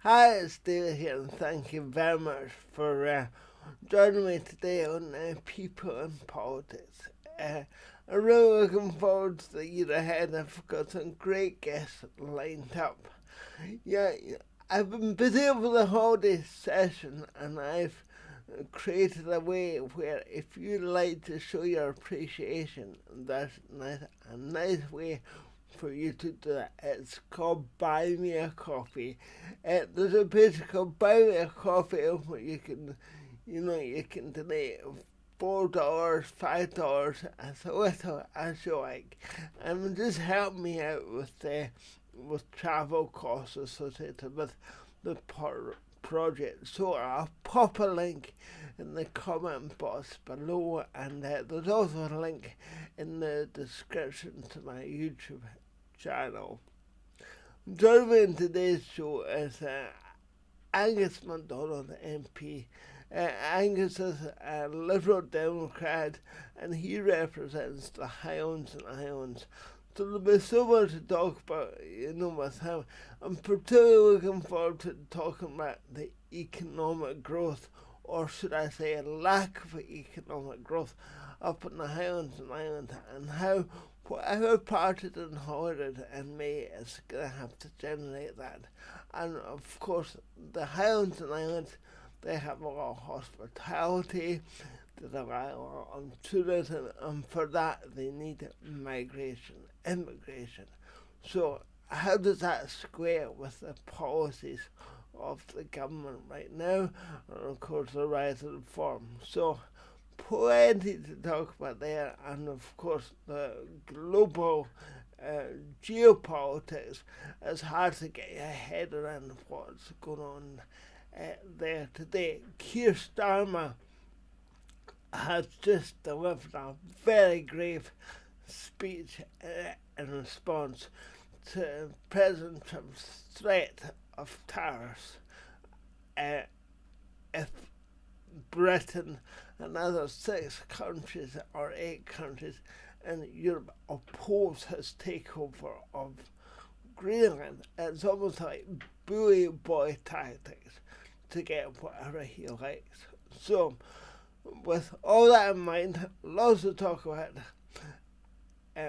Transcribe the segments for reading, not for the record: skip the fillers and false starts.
Hi, it's David here, and thank you very much for joining me today on People and Politics. I'm really looking forward to the year ahead. I've got some great guests lined up. Yeah, I've been busy over the holiday session, and I've created a way where if you'd like to show your appreciation, that's a nice way for you to do that. It's called Buy Me a Coffee. There's a page called Buy Me a Coffee where you can donate $4, $5, as little as you like, and just help me out with travel costs associated with the project. So I'll pop a link in the comment box below, and there's also a link in the description to my YouTube channel. Joining me in today's show is Angus MacDonald MP. Angus is a Liberal Democrat, and he represents the Highlands and Islands. So there'll be so much to talk about, with him. I'm particularly looking forward to talking about the economic growth, or should I say a lack of economic growth, up in the Highlands and Islands, and how whatever party inherited in May is going to have to generate that. And of course, the Highlands and Islands, they have a lot of hospitality, they rely a lot on tourism, and for that they need immigration. So how does that square with the policies of the government right now, and of course the rise of reform? So plenty to talk about there, and of course the global geopolitics. It's hard to get your head around what's going on there today. Keir Starmer has just delivered a very grave speech in response to President Trump's threat of tariffs if Britain and other 6 countries or 8 countries in Europe oppose his takeover of Greenland. It's almost like bully boy tactics to get whatever he likes. So, with all that in mind, lots to talk about.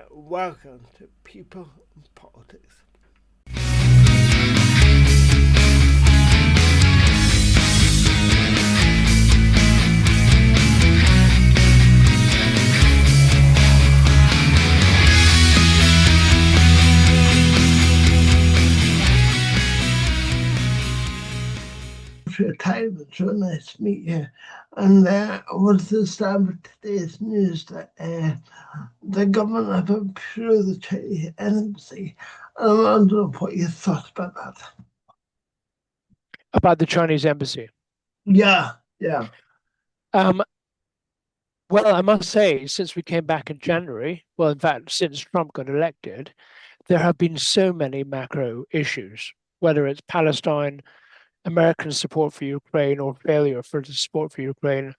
Welcome to People and Politics. For your time. It's so nice to meet you. And I want to start with today's news that the government have approved the Chinese embassy. And I wonder what you thought about that. About the Chinese embassy? Yeah. Well, I must say, since we came back in January, well, in fact, since Trump got elected, there have been so many macro issues, whether it's Palestine, American support for Ukraine or failure for the support for Ukraine,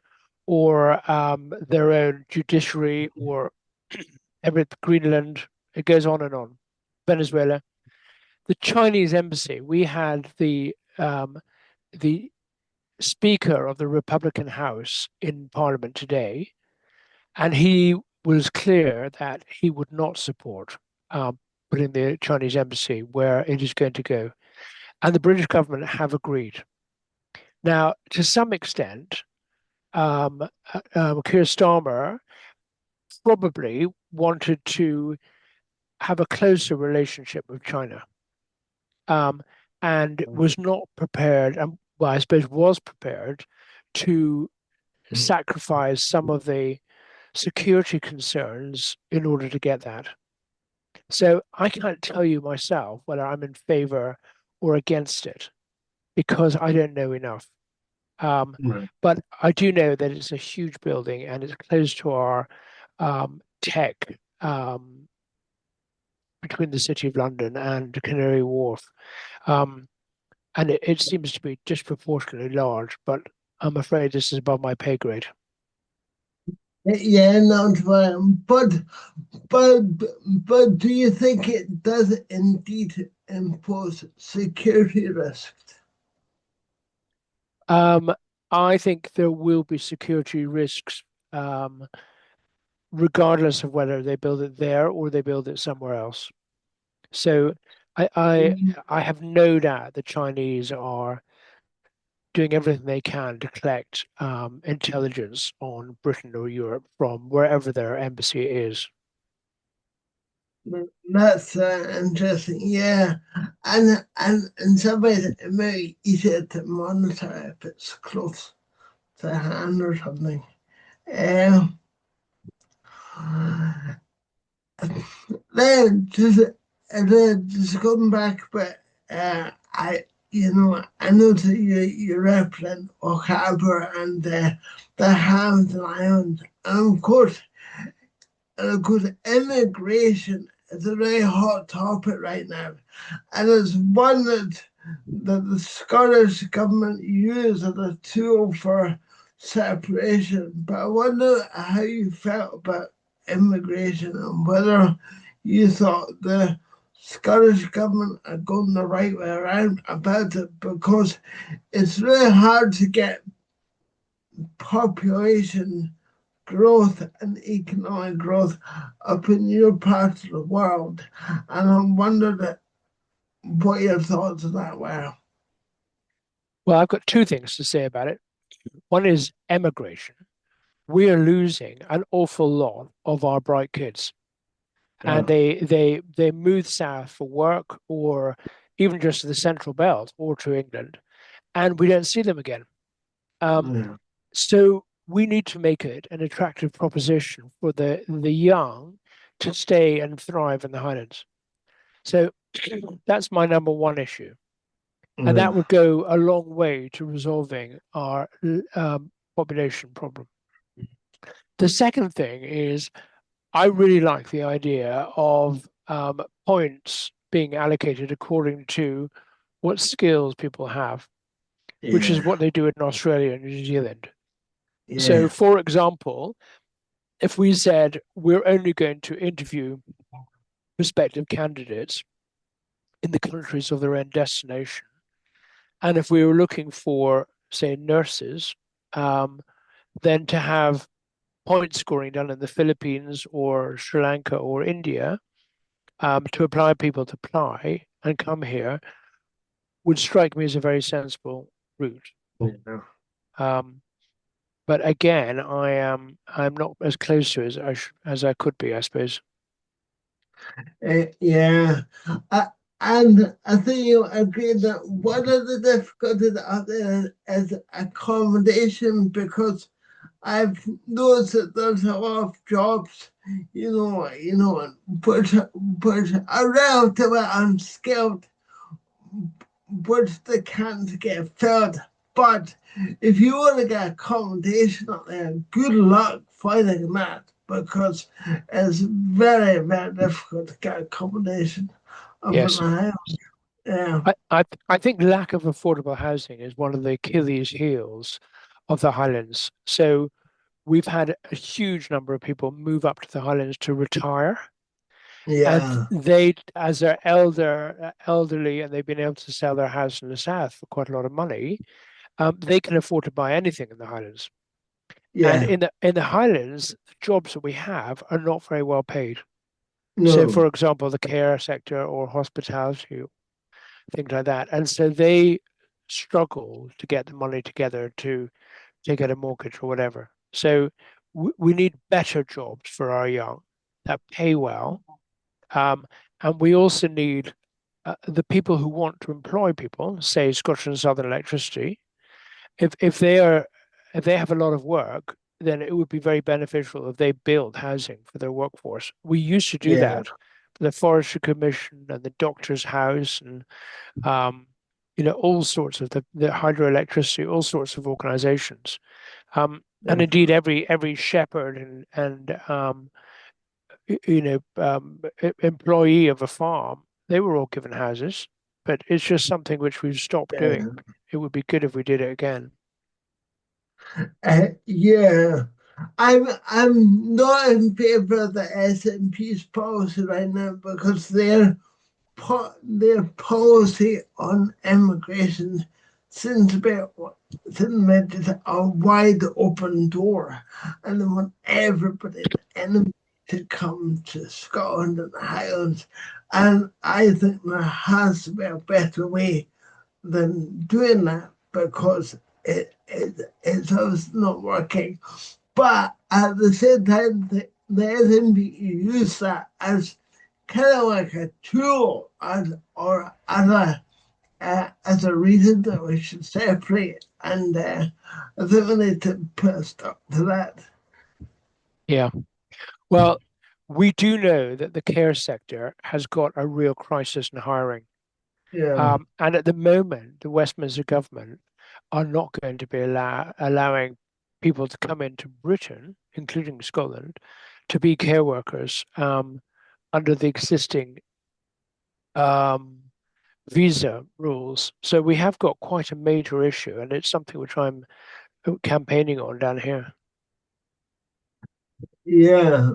or their own judiciary, or Greenland. It goes on and on. Venezuela, the Chinese embassy. We had the Speaker of the Republican House in Parliament today, and he was clear that he would not support putting the Chinese embassy where it is going to go. And the British government have agreed. Now, to some extent, Keir Starmer probably wanted to have a closer relationship with China, and was not prepared, and well, I suppose was prepared to sacrifice some of the security concerns in order to get that. So I can't tell you myself whether I'm in favor or against it because I don't know enough. Right. But I do know that it's a huge building and it's close to our tech between the City of London and Canary Wharf. And it seems to be disproportionately large, but I'm afraid this is above my pay grade. Yeah, not fine. But do you think it does indeed impose security risks? Um, I think there will be security risks, regardless of whether they build it there or they build it somewhere else. So I I, Mm, I have no doubt the Chinese are doing everything they can to collect intelligence on Britain or Europe from wherever their embassy is. That's interesting, yeah. And in some ways, it may be easier to monitor if it's close to hand or something. Um, then just going back, but I, I know that you represent Oak Harbor and the Highlands and Islands, and of course, immigration is a very hot topic right now, and it's one that the Scottish government use as a tool for separation. But I wonder how you felt about immigration and whether you thought the Scottish government are going the right way around about it, because it's really hard to get population growth and economic growth up in your part of the world. And I wondered what your thoughts on that were. Well, I've got two things to say about it. One is emigration. We are losing an awful lot of our bright kids, and Yeah. they move south for work or even just to the Central Belt or to England, and we don't see them again. Um, Yeah. so we need to make it an attractive proposition for the young to stay and thrive in the Highlands. So that's my number one issue. And that Yeah. would go a long way to resolving our population problem. The second thing is I really like the idea of points being allocated according to what skills people have, which is Yeah. what they do in Australia and New Zealand. So, Yeah. for example, if we said we're only going to interview prospective candidates in the countries of their own destination, and if we were looking for, say, nurses, um, then to have point scoring done in the Philippines or Sri Lanka or India, to apply people to apply and come here would strike me as a very sensible route. Yeah. Um, but again, I'm not as close to it as I could be, I suppose. Yeah. I, and I think you agree that one of the difficulties out there is accommodation, because I've noticed that there's a lot of jobs, but are relatively unskilled, which they can't get filled. But if you want to get accommodation up there, good luck finding that, because it's very, very difficult to get accommodation up in Yes, the house. Yeah, I think lack of affordable housing is one of the Achilles heels of the Highlands. So we've had a huge number of people move up to the Highlands to retire, and yeah, they, as they're elderly, and they've been able to sell their house in the south for quite a lot of money, they can afford to buy anything in the Highlands. And yeah. in the Highlands, the jobs that we have are not very well paid. So, No, for example, the care sector or hospitality, things like that. And so they struggle to get the money together to take out a mortgage or whatever. So we need better jobs for our young that pay well. Um, and we also need the people who want to employ people, say Scottish and Southern Electricity, if they are if they have a lot of work, then it would be very beneficial if they build housing for their workforce. We used to do yeah, that, the Forestry Commission and the Doctor's House, and um, all sorts of the hydroelectricity, all sorts of organizations, and yeah. indeed every shepherd and employee of a farm, they were all given houses, but it's just something which we've stopped doing. Yeah. It would be good if we did it again. Yeah. I'm not in favor of the SNP's policy right now, because their policy on immigration seems to be just a wide open door, and they want everybody, the enemy, to come to Scotland and the Highlands. And I think there has to be a better way than doing that because it's obviously not working. But at the same time, the SNP use that as kind of like a tool as a reason that we should separate. And I think we need to put a stop to that. Yeah. Well, we do know that the care sector has got a real crisis in hiring. Yeah. And at the moment, the Westminster government are not going to be allowing people to come into Britain, including Scotland, to be care workers under the existing um, visa rules. So we have got quite a major issue, and it's something which I'm campaigning on down here. Yeah.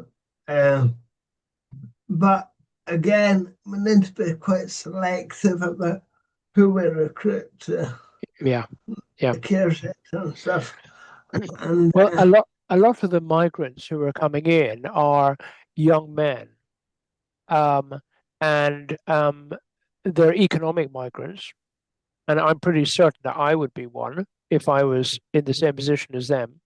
Um, but again, we need to be quite selective about who we recruit to Yeah, yeah. the care sector and stuff. And Well, a lot of the migrants who are coming in are young men, um, and they're economic migrants, and I'm pretty certain that I would be one if I was in the same position as them.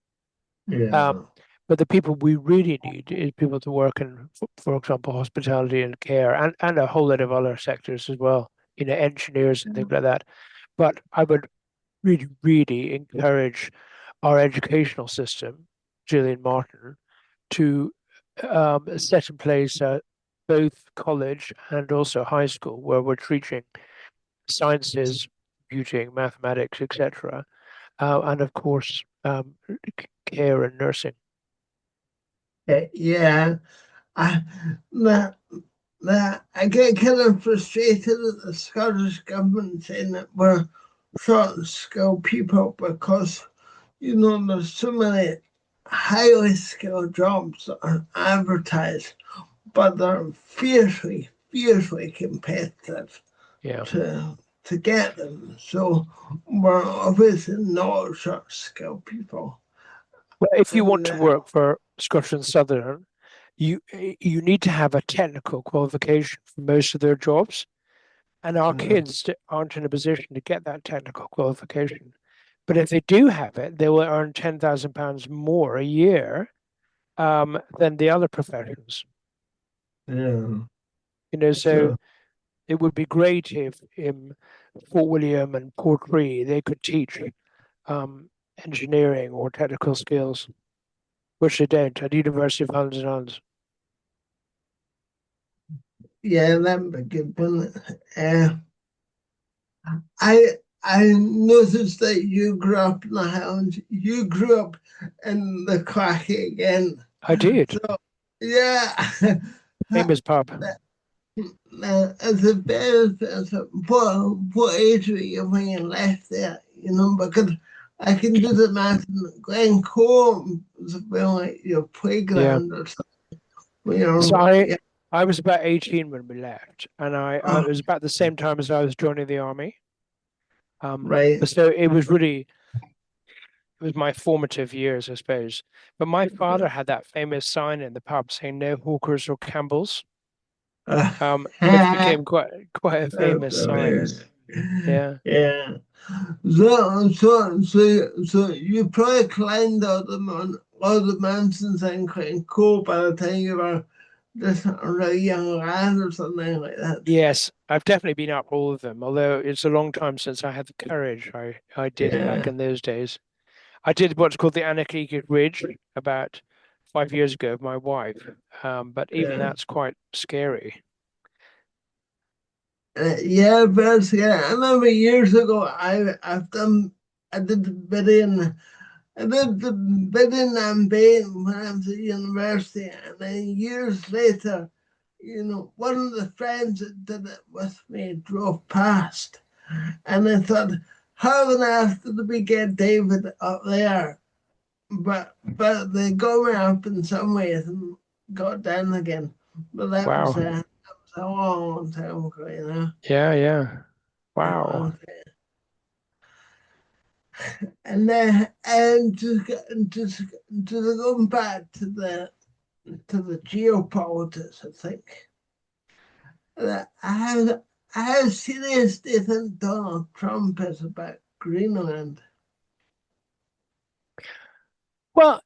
yeah. Um, but the people we really need is people to work in, for example, hospitality and care, and a whole lot of other sectors as well, engineers and things like that. But I would really, really encourage our educational system, Gillian Martin, to set in place both college and also high school, where we're teaching sciences, computing, mathematics, etc., and of course, care and nursing. Yeah. I, the, I get kind of frustrated at the Scottish government saying that we're short of skilled people because, there's so many highly skilled jobs that are advertised, but they're fiercely, fiercely competitive Yeah. to get them. So we're obviously not short of skilled people. Well, if you want And to work for Scottish and Southern, you need to have a technical qualification for most of their jobs, and our kids aren't in a position to get that technical qualification. But if they do have it, they will earn £10,000 more a year than the other professions. yeah, So so it would be great if in Fort William and Portree they could teach um, engineering or technical skills, which they don't at the University of Highlands and Islands. yeah, that'd be good, wouldn't it? I I noticed that you grew up in the Highlands. You grew up in the Quacky again. I did. So yeah, Famous pub. as a benefit, what age were you when you left there? Because I can do the math. Glencoe was about like your Yeah. playground or something. So I Yeah, I was about 18 when we left, and I oh, it was about the same time as I was joining the army. right. So it was my formative years, I suppose. But my father had that famous sign in the pub saying "No hawkers or Campbells," Uh, which became quite a that's famous sign. hilarious. Yeah, Yeah. So you probably climbed all the mountains and Glencoe by the time you were just a really young lad or something like that. yes, I've definitely been up all of them. Although it's a long time since I had the courage I did back Yeah, in those days. I did what's called the Anakika Ridge about 5 years ago with my wife, but even yeah. that's quite scary. Yeah, but yeah, I remember years ago I did the bidding. I did the bidding and Bain when I was at university, and then years later, one of the friends that did it with me drove past, and I thought, how on earth did we get David up there? But they got me up in some ways and got down again. But Wow. that was a long time ago, Yeah, yeah. a long Wow. time. just going back to the geopolitics, I think. How serious do you think Donald Trump is about Greenland? Well,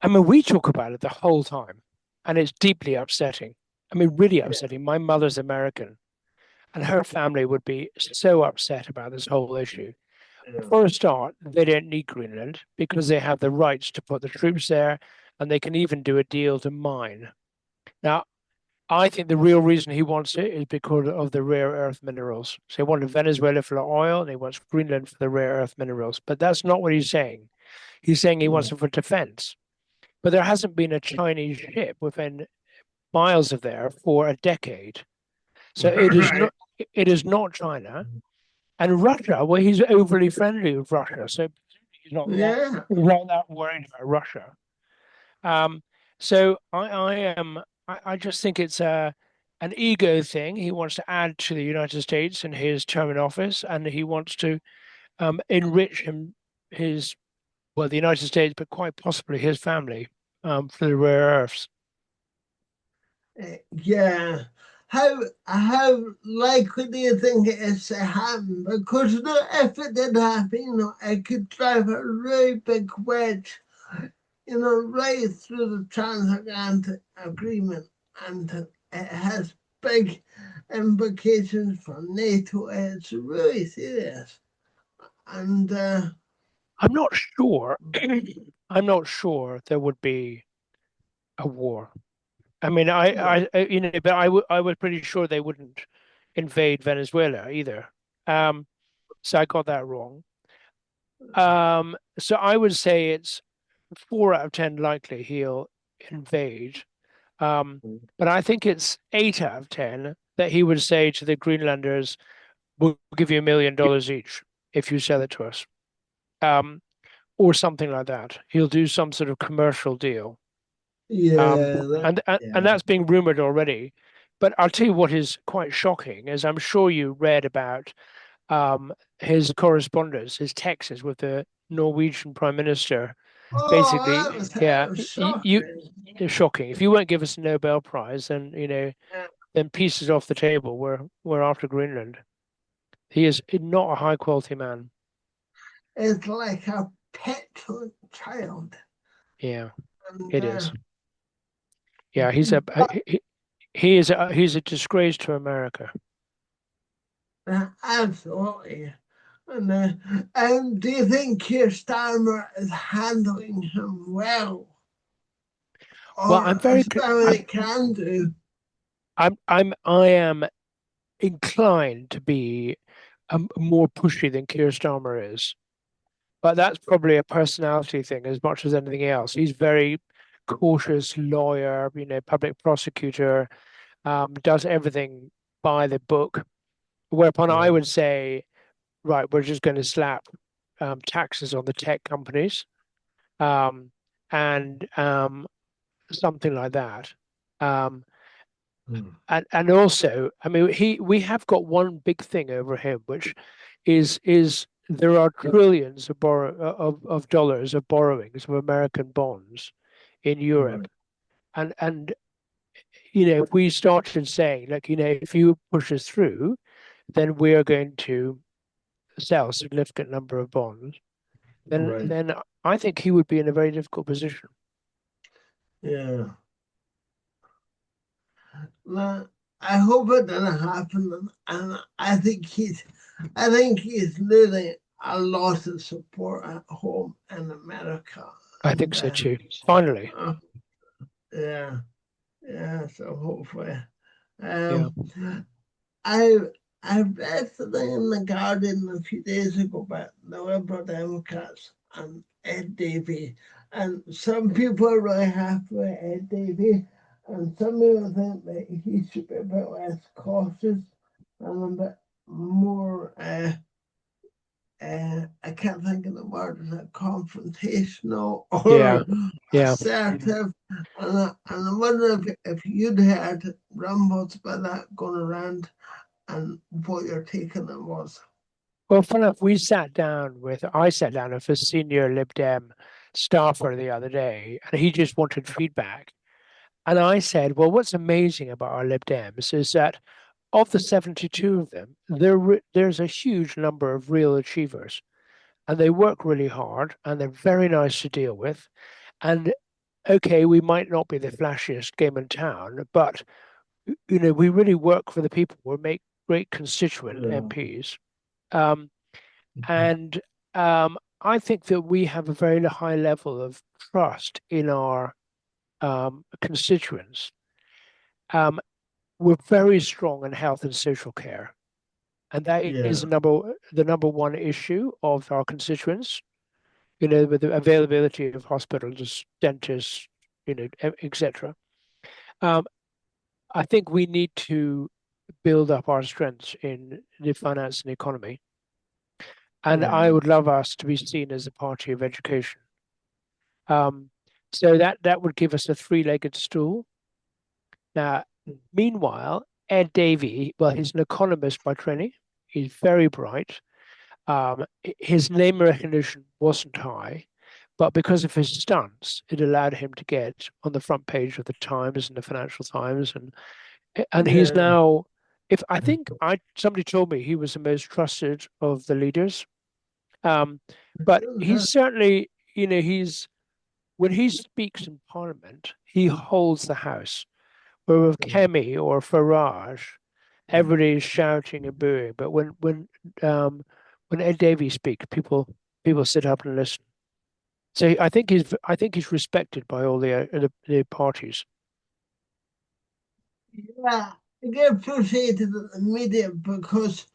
I mean, we talk about it the whole time, and it's deeply upsetting. I mean, really upsetting. My mother's American, and her family would be so upset about this whole issue. Yeah. For a start, they don't need Greenland because they have the rights to put the troops there, and they can even do a deal to mine. Now, I think the real reason he wants it is because of the rare earth minerals. So he wanted Venezuela for the oil, and he wants Greenland for the rare earth minerals. But that's not what he's saying. He's saying he wants it for defense. But there hasn't been a Chinese ship within miles of there for a decade. So Right. it is not China. And Russia, well, he's overly friendly with Russia. So he's Yeah. not that worried about Russia. So I just think it's an ego thing. He wants to add to the United States in his term in office, and he wants to enrich the United States, but quite possibly his family for the rare earths. Yeah. How likely do you think it is to happen? Because if it did happen, it could drive a really big wedge, right through the transatlantic agreement, and it has big implications for NATO. It's really serious, and I'm not sure. I'm not sure there would be a war. I mean, but I was pretty sure they wouldn't invade Venezuela either. So I got that wrong. So I would say it's 4 out of 10 likely he'll invade. But I think it's 8 out of 10 that he would say to the Greenlanders, "We'll give you $1 million each if you sell it to us," or something like that. He'll do some sort of commercial deal. yeah, And that's being rumored already. But I'll tell you what is quite shocking is I'm sure you read about his correspondence, his texts with the Norwegian Prime Minister. oh, Basically, that yeah, was you shocking. it's shocking. If you won't give us a Nobel Prize, then then pieces off the table. We're after Greenland. He is not a high quality man. It's like a petulant child. Yeah, And it is. Yeah, he's a disgrace to America. absolutely. And do you think Keir Starmer is handling him well? Well, Or as well as he can do? I am inclined to be more pushy than Keir Starmer is, but that's probably a personality thing as much as anything else. He's very cautious lawyer, public prosecutor, does everything by the book. Whereupon I would say, right, we're just going to slap taxes on the tech companies, um, and something like that. Um, and also, I mean, we have got one big thing over him, which is there are trillions of dollars of borrowings of American bonds in Europe, and if we started saying, like, if you push us through, then we are going to sell a significant number of bonds, then I think he would be in a very difficult position. Yeah. Well, I hope it doesn't happen, and I think he's losing a lot of support at home in America, I think and so too. Finally, uh, yeah, yeah. So hopefully, yeah. um, I I read something in the Guardian a few days ago about the Liberal Democrats and Ed Davey, and some people are really happy with Ed Davey, and some people think that he should be a bit less cautious and a bit more. I can't think of the word, is it confrontational Yeah, or yeah. assertive? And I wonder if you'd heard rumbles about that going around and what your take on it was. Well, fun enough, I sat down with a senior Lib Dem staffer the other day, and he just wanted feedback. And I said, well, what's amazing about our Lib Dems is that of the 72 of them, there's a huge number of real achievers, and they work really hard, and they're very nice to deal with. And okay, we might not be the flashiest game in town, but we really work for the people. We make great constituent Yeah. MPs. Um, and I think that we have a very high level of trust in our constituents. Um, we're very strong in health and social care, and that is Yeah. the number one issue of our constituents. With the availability of hospitals, dentists, etc. Um, I think we need to build up our strengths in the finance and economy, and Yeah. I would love us to be seen as a party of education. Um, so that would give us a three-legged stool. Now, meanwhile, Ed Davey, well, he's an economist by training. He's very bright. His name recognition wasn't high, but because of his stunts, it allowed him to get on the front page of the Times and the Financial Times, and he's Yeah. now. If I think somebody told me he was the most trusted of the leaders, but he's certainly, he's when he speaks in Parliament, he holds the House. Where with Kemi or Farage, everybody's shouting and booing. But when Ed Davey speaks, people sit up and listen. So I think he's respected by all the parties. Yeah, I get frustrated at the media because,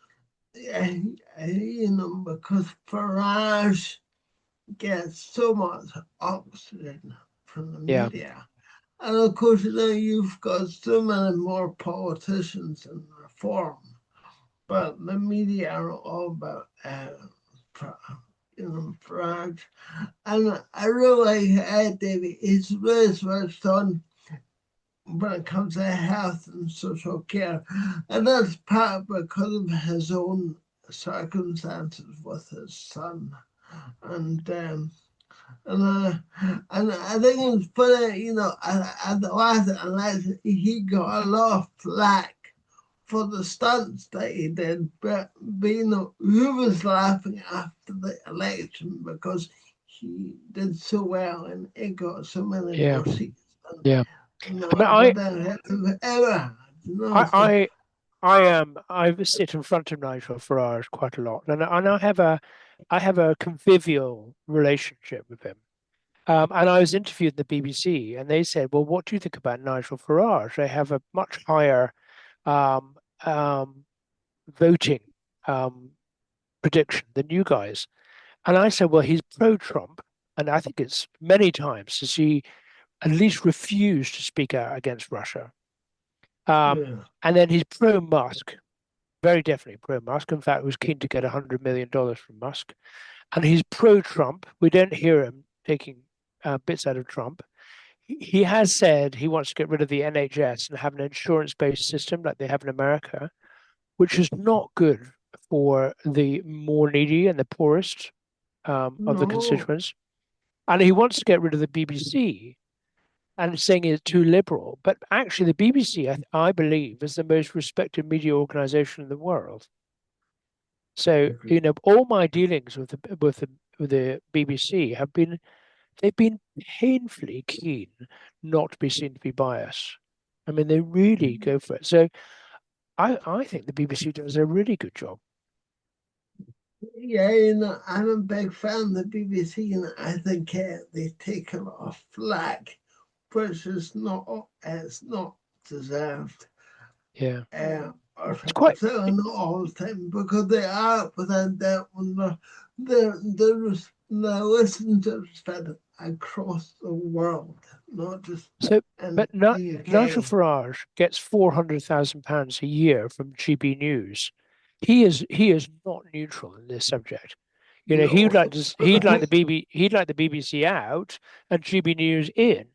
because Farage gets so much oxygen from the Yeah, media. And of course, you've got so many more politicians in reform, but the media are all about, Farage. And I really like Ed Davey. He's really switched on when it comes to health and social care. And that's part because of his own circumstances with his son. And and I think it's funny, at the last election, he got a lot of flack for the stunts that he did, but who was laughing after the election because he did so well and he got so many yeah, more seats yeah. than I mean, other than have ever had. I, So I, I am. I sit in front of Nigel Farage quite a lot, and I have a convivial relationship with him. And I was interviewed in the BBC, and they said, "Well, what do you think about Nigel Farage? They have a much higher um, um, voting um, prediction than you guys." And I said, "Well, he's pro-Trump, and I think it's many times has he at least refused to speak out against Russia. Yeah. And then he's pro-Musk, very definitely pro-Musk. In fact, was keen to get $100 million from Musk, and he's pro-Trump. We don't hear him taking bits out of Trump. He has said he wants to get rid of the NHS and have an insurance-based system like they have in America, which is not good for the more needy and the poorest of the no, constituents. And he wants to get rid of the BBC and saying it's too liberal. But actually, the BBC, I believe, is the most respected media organization in the world. So, all my dealings with the BBC they've been painfully keen not to be seen to be biased. I mean, they really go for it. So I think the BBC does a really good job. yeah, I'm a big fan of the BBC, and I think they take a lot of flack, which is not deserved. Yeah. Or It's quite certainly not all the time, because they are without doubt one of the listeners spread across the world, not just so in but not the Nigel UK. Farage gets £400,000 a year from GB News. He is not neutral in this subject. He'd No. like to he'd like the BBC out and GB News in.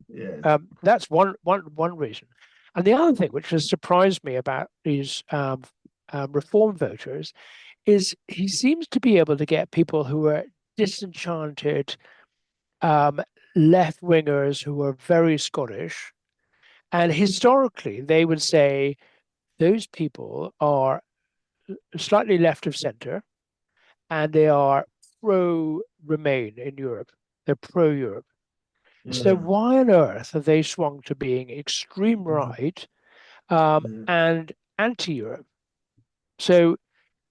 Yes. That's one reason. And the other thing which has surprised me about these reform voters is he seems to be able to get people who are disenchanted, left wingers who are very Scottish. And historically, they would say those people are slightly left of center and they are pro Remain in Europe. They're pro Europe. So why on earth have they swung to being extreme right and anti-Europe? So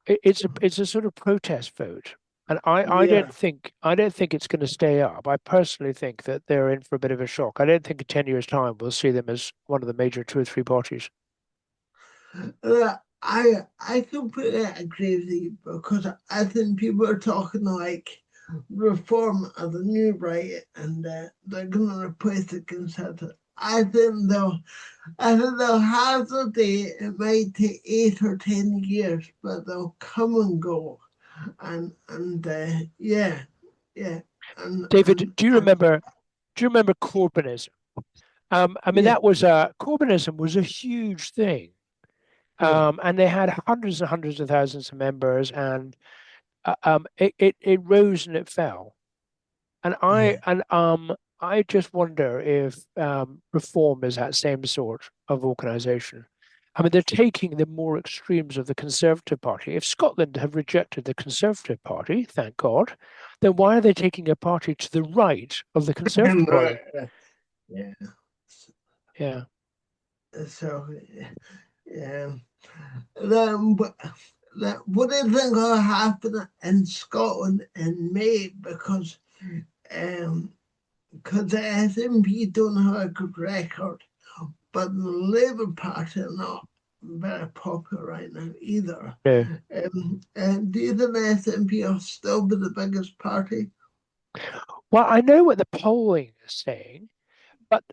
it's a sort of protest vote, and I don't think it's going to stay up. I personally think that they're in for a bit of a shock. I don't think in 10 years' time we'll see them as one of the major two or three parties. I completely agree with you, because I think people are talking like reform of the new right, and they're going to replace the conservative. I think they'll have the day. It might take 8 or 10 years, but they'll come and go, and yeah. David, do you remember Corbynism? I mean, that was Corbynism was a huge thing. And they had hundreds and hundreds of thousands of members, and it rose and it fell. And I just wonder if Reform is that same sort of organization. I mean, they're taking the more extremes of the Conservative Party. If Scotland have rejected the Conservative Party, thank God, then why are they taking a party to the right of the Conservative Party? Yeah. Yeah. So, yeah. What do you think will happen in Scotland in May? Because the SNP don't have a good record, but the Labour Party are not very popular right now either. No. Do you think the SNP will still be the biggest party? Well, I know what the polling is saying, but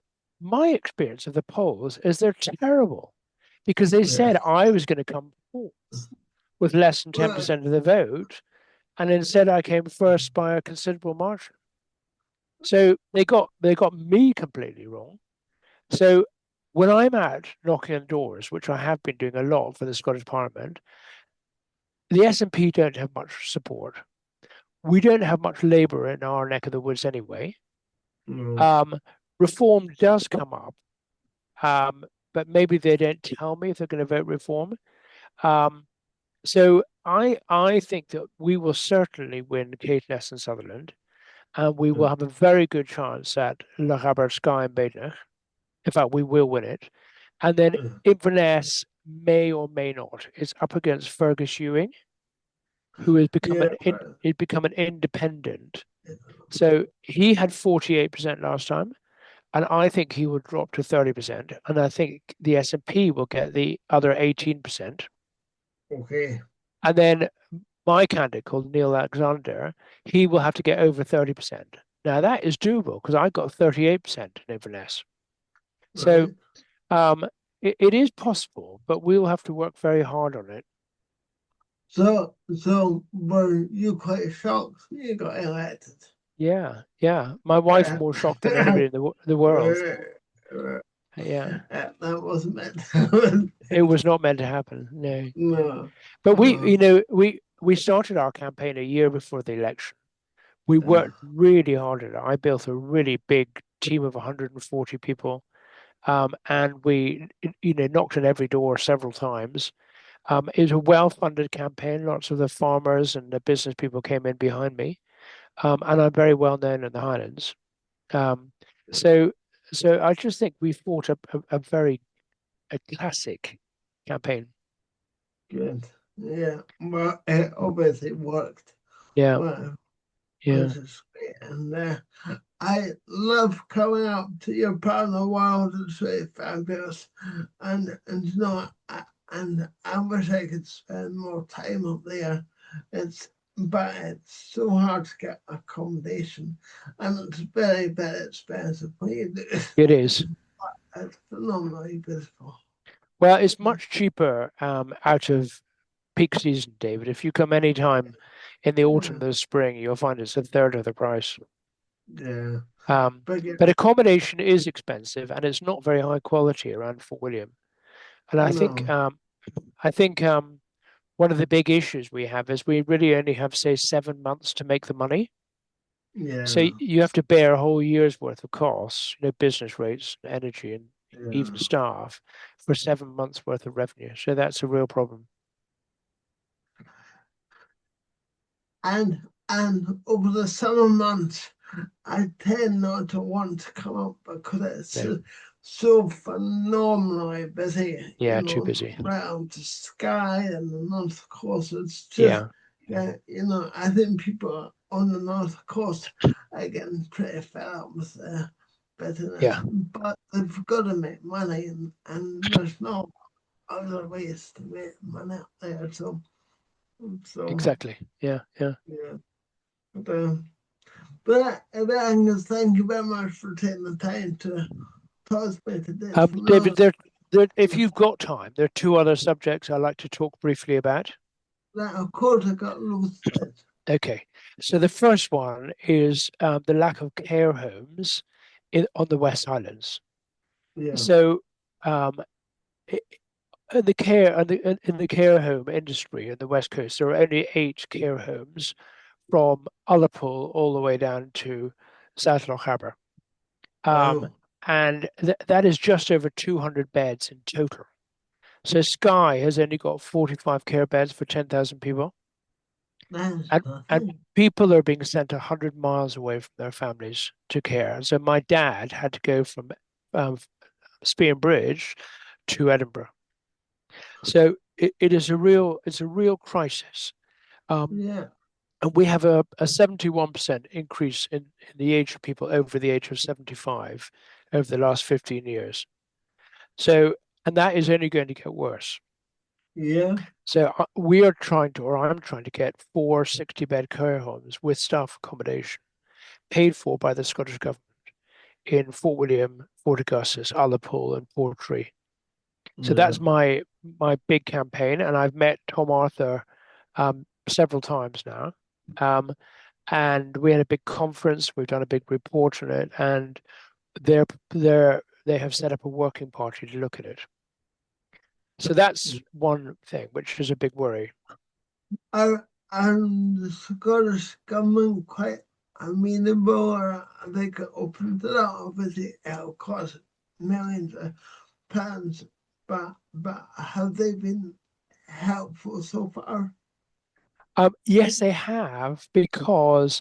my experience of the polls is they're terrible, because they said I was going to come fourth with less than 10% of the vote, and instead I came first by a considerable margin. So they got me completely wrong. So when I'm out knocking on doors, which I have been doing a lot for the Scottish Parliament, the SNP don't have much support. We don't have much Labour in our neck of the woods anyway. Reform does come up, but maybe they don't tell me if they're going to vote Reform. So I think that we will certainly win Caithness and Sutherland, and we will have a very good chance at Lochaber, Skye and Badenoch. In fact, we will win it. And then Inverness may or may not. It's up against Fergus Ewing, who has become an independent. So he had 48% last time, and I think he will drop to 30%. And I think the SNP will get the other 18%. Okay. And then my candidate, called Neil Alexander, he will have to get over 30%. Now that is doable, because I got 38% in Inverness. So it is possible, but we'll have to work very hard on it. So were you quite shocked when you got elected? Yeah. My wife's more shocked than anybody in the world. Yeah. That wasn't meant to happen. It was not meant to happen. No. No. But we started our campaign a year before the election. We worked really hard at it. I built a really big team of 140 people. And we, knocked on every door several times. It was a well-funded campaign. Lots of the farmers and the business people came in behind me, and I'm very well known in the Highlands. So I just think we fought a very classic campaign. Good. Yeah. Well, it obviously worked. Yeah. Well, yeah. Which is great. And I love coming up to your part of the world. It's really fabulous. And and I wish I could spend more time up there. But it's so hard to get accommodation, and it's very, very expensive. It is. It's phenomenally beautiful. Well, it's much cheaper out of peak season, David. If you come any time in the autumn or the spring, you'll find it's a third of the price. Yeah. But accommodation is expensive, and it's not very high quality around Fort William. And I think one of the big issues we have is we really only have, say, 7 months to make the money. So Yeah. you have to bear a whole year's worth of costs, business rates, energy, and even Yeah. staff for 7 months worth of revenue. So that's a real problem. And over the summer months, I tend not to want to come up because it's No. so phenomenally busy. Yeah, too busy. Around the sky and the North Coast. It's just, Yeah. I think people on the North Coast are getting pretty fed up with the business. Yeah. But they've got to make money, and there's no other ways to make money up there. So Exactly. Yeah. yeah. But Angus, thank you very much for taking the time to talk to me today. David, if you've got time, there are two other subjects I'd like to talk briefly about. Of course, I got lost. Okay, so the first one is the lack of care homes on the West Highlands. Yeah. So, in the care home industry in the West Coast, there are only 8 care homes from Ullapool all the way down to South Loch Harbour. Wow. And that is just over 200 beds in total. So Skye has only got 45 care beds for 10,000 people. And people are being sent 100 miles away from their families to care. So my dad had to go from Spean Bridge to Edinburgh. So it is it's a real crisis. Yeah. And we have a 71% increase in the age of people over the age of 75 over the last 15 years. So, and that is only going to get worse. Yeah. So we are trying to, or I'm trying to get 4 60-bed care homes with staff accommodation paid for by the Scottish government in Fort William, Fort Augustus, Ullapool, and Portree. So that's my big campaign, and I've met Tom Arthur several times now. And we had a big conference. We've done a big report on it, and they have set up a working party to look at it. So that's one thing, which is a big worry. Are the Scottish government quite amenable, or they could open to that? Obviously, it'll cost millions of pounds, but have they been helpful so far? Yes, they have, because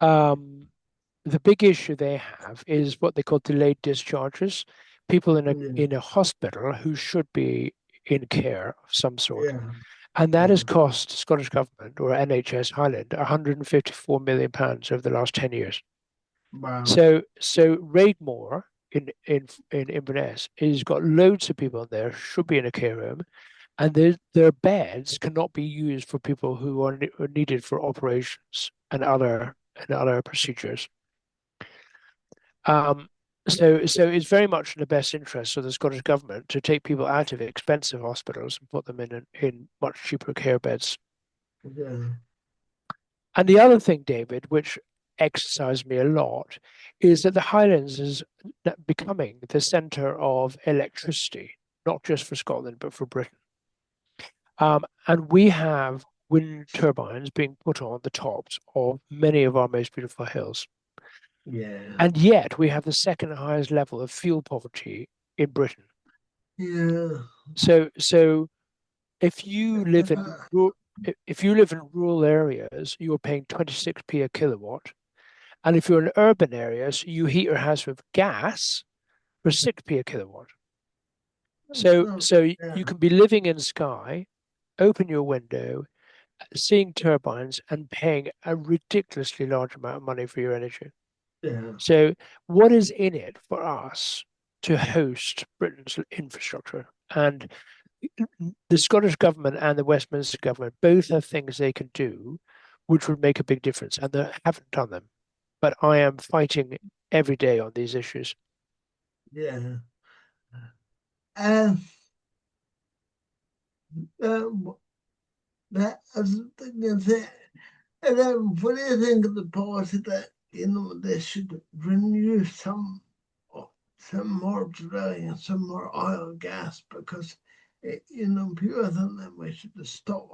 the big issue they have is what they call delayed discharges. People in a hospital who should be in care of some sort. Yeah. And that has cost Scottish Government or NHS Highland £154 million over the last 10 years. Wow. So Raidmore in Inverness has got loads of people in there, should be in a care home, and their beds cannot be used for people who are needed for operations and other procedures. So it's very much in the best interest of the Scottish government to take people out of expensive hospitals and put them in much cheaper care beds. Yeah. And the other thing, David, which exercised me a lot, is that the Highlands is becoming the centre of electricity, not just for Scotland, but for Britain. And we have wind turbines being put on the tops of many of our most beautiful hills. Yeah. And yet we have the second highest level of fuel poverty in Britain. Yeah. So if you live in rural areas, you're paying 26p a kilowatt. And if you're in urban areas, you heat your house with gas for 6p a kilowatt. So you can be living in Skye, open your window, seeing turbines and paying a ridiculously large amount of money for your energy. Yeah. So what is in it for us to host Britain's infrastructure? And the Scottish government and the Westminster government both have things they can do which would make a big difference, and they haven't done them. But I am fighting every day on these issues. Yeah. That is the thing is that, and then what do you think of the policy that they should renew some more drilling and some more oil and gas, because people think that we should stop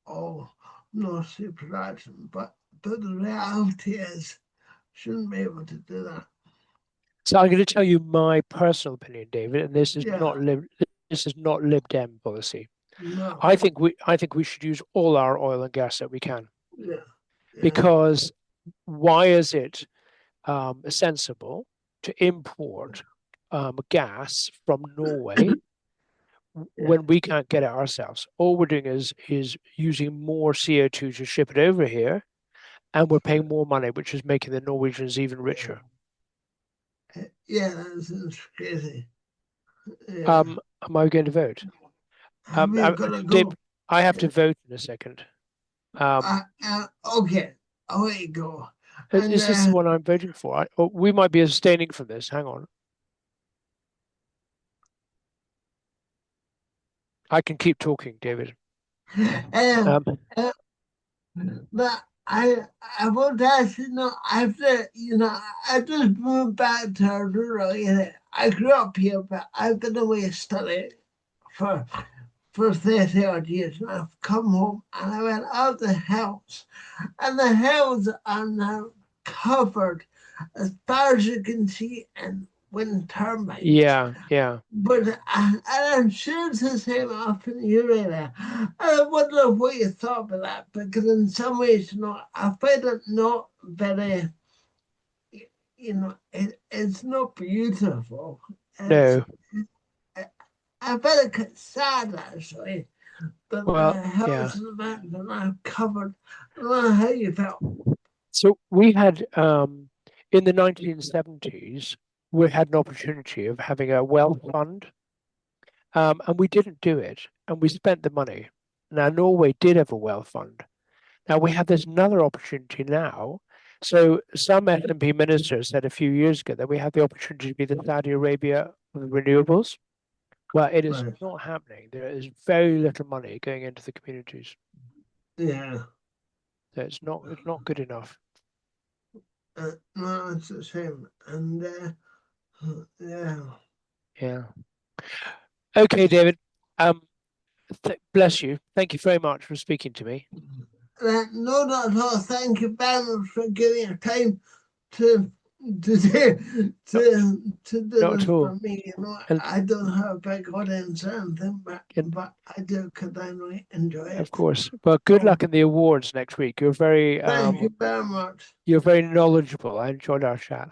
all North Sea production, but the reality is, shouldn't be able to do that. So I'm going to tell you my personal opinion, David, and this is Yeah. not Lib Dem policy. No. I think we should use all our oil and gas that we can. Yeah. Because why is it sensible to import gas from Norway when we can't get it ourselves? All we're doing is using more CO2 to ship it over here, and we're paying more money, which is making the Norwegians even richer. Yeah, that's crazy. Yeah. Am I going to vote? Dave, I have to vote in a second. Okay, away you go. Is this the one I'm voting for? We might be abstaining from this. Hang on. I can keep talking, David. But I want to ask after I just moved back to rural area. I grew up here, but I've been away to study for 30 odd years, and I've come home and I went out the house, and the hills are now covered as far as you can see in wind turbines. Yeah. But I'm sure it's the same up in your area. I wonder what you thought about that, because in some ways, I find it not very, it's not beautiful. No. I find it sad, actually, that the houses and that are now covered. I don't know how you felt. So we had, in the 1970s, we had an opportunity of having a wealth fund, and we didn't do it, and we spent the money. Now, Norway did have a wealth fund. Now, we have this another opportunity now. So some S&P ministers said a few years ago that we have the opportunity to be the Saudi Arabia of renewables. Well, it is not happening. There is very little money going into the communities. Yeah. So it's not good enough. No, it's a shame. And Yeah. Okay, David. Bless you. Thank you very much for speaking to me. No, not at all. Thank you very much for giving your time to do this for me. I don't have a big audience or anything, but I do because I really enjoy it. Of course. Well, good luck in the awards next week. You're very thank you very much. You're very knowledgeable. I enjoyed our chat.